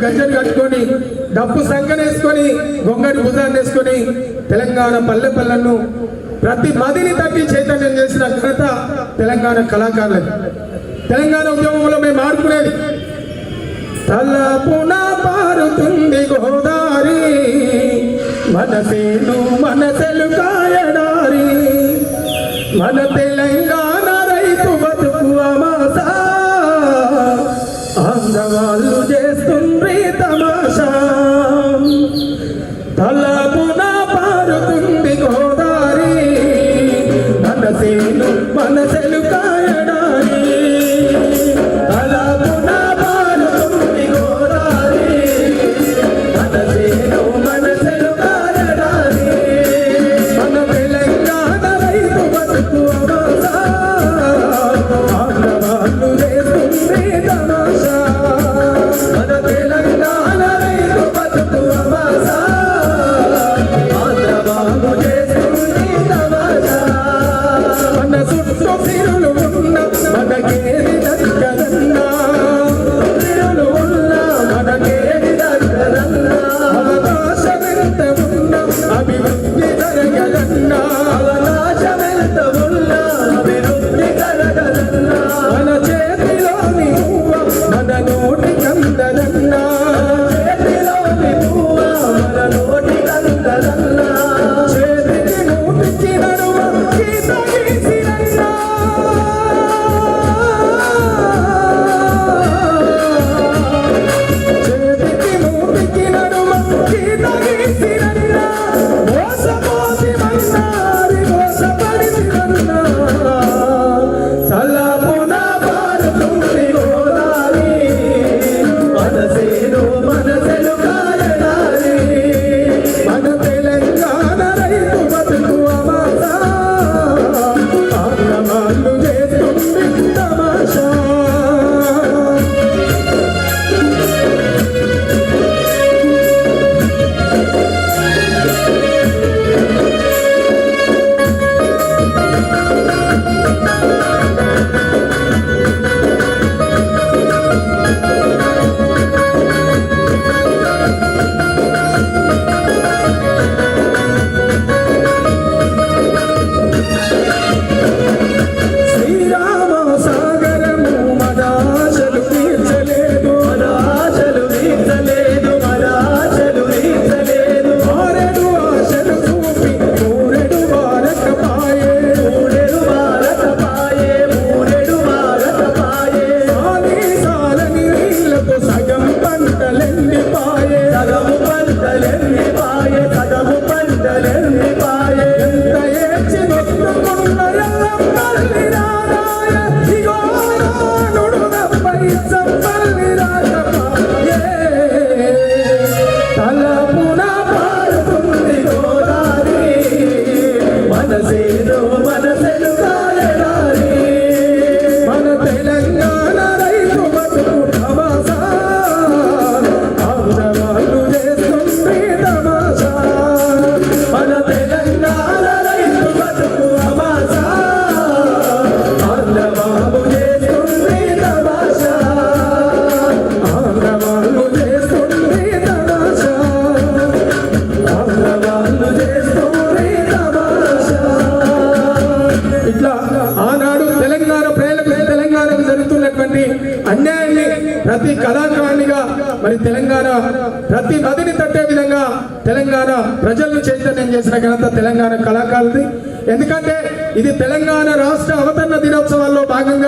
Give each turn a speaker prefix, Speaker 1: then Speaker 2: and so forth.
Speaker 1: గజ్జలు కట్టుకొని డప్పు సంకనేసుకొని గొంగడి భుజాన్ని వేసుకొని తెలంగాణ పల్లె పల్లెను ప్రతి మదిని తట్టి చైతన్యం చేసిన ఘనత తెలంగాణ కళాకారులది. తెలంగాణ ఉద్యమంలో మేము ఆడుకునేది తలపున పారుతుంది గోదారి మనసేను మనసెలు కాయడారి మన తెలంగాణ రైతు బతుకు అమాసా ఆంధ్రవాళ్ళు చేస్తుండ్రి తమాషా తలపున పారుతుంది గోదారి మనసేను మనసెలు కాయడారి తలపున పారుతుంది గోదారి మనసేను మనసెలు కాయడారి మన తెలంగాణ రైతు బతుకు అమాసా ఆంధ్రవాళ్ళు చేస్తుండ్రి తమాషా మన తెలంగాణ రైతు బతుకు అమాసా ఆంధ్రవాళ్ళు చేస్తుండ్రి తమాషా మన చుట్టూ సిరులు ఉన్న మనకేది దగ్గరన్నా సిరులు ఉన్న మనకేది దగ్గరన్నా అవకాశమెంత ఉన్న అభివృద్ధి జరగదన్నా అవకాశమెంత ఉన్న అభివృద్ధి జరగదన్నా మన చేతిలోని పువ్వ మన నోటి కందదన్నా చేతిలోని పువ్వ మన నోటి కందదన్నా చేతికి నోటికి నడుమ గీత గీసిరన్నా చేతికి నోటికి నడుమ గీత గీసిరన్నా మోసపోసి మన్నారి మోసపడిసిరన్నా తలపున పారుతుంది గోదారి మనసేను మనసెలు కాయడారి మన తెలంగాణ రైతు బతుకు అమాసా ఆంధ్రవాళ్ళు చేస్తుంది తమాషా శ్రీరామ సాగరము మదాశలు తీర్చలేదు మదాశలు తీర్చలేదు మదాశలు తీర్చలేదు ఆరెడు ఆశలు చూపి మూరెడు వారకపాయే మూరెడు వారకపాయే మూరెడు వారకపాయే సాలి సాలని నీళ్లతో సగం పంటలెండిపాయే సగము పంటలెండిపాయే సగము పంటలెండిపాయే ఎంత ఏడ్చి నొక్కుకున్న ఎల్లమ్మల్లి రారాయ ఇగో రానుడు నప్పై చంపల్లి రాకపాయే తలపున పారుతుంది గోదారి మనసేను మనసెలు కాయడారి మన తెలంగాణ రైతు బతుకు తమాషా ఆంధ్రవాళ్ళు చేస్తుంది తమాషా మన తెలంగాణ రైతు బతుకు అమాసా ఆంధ్రవాళ్ళు చేస్తుంది తమాషా ఆంధ్రవాళ్ళు చేస్తుంది తమాషా ఆంధ్రవాళ్ళు చేస్తుంది తమాషా ఇట్లా ఆనాడు తెలంగాణ ప్రజలకు తెలంగాణకు జరుగుతున్నటువంటి అన్యాయాన్ని ప్రతి కళాకారునిగా మరి తెలంగాణ ప్రతి నదిని తట్టే విధంగా తెలంగాణ ప్రజలను చైతన్యం చేసిన ఘనత తెలంగాణ కళాకారులది. ఎందుకంటే ఇది తెలంగాణ రాష్ట్ర అవతరణ దినోత్సవాల్లో భాగంగా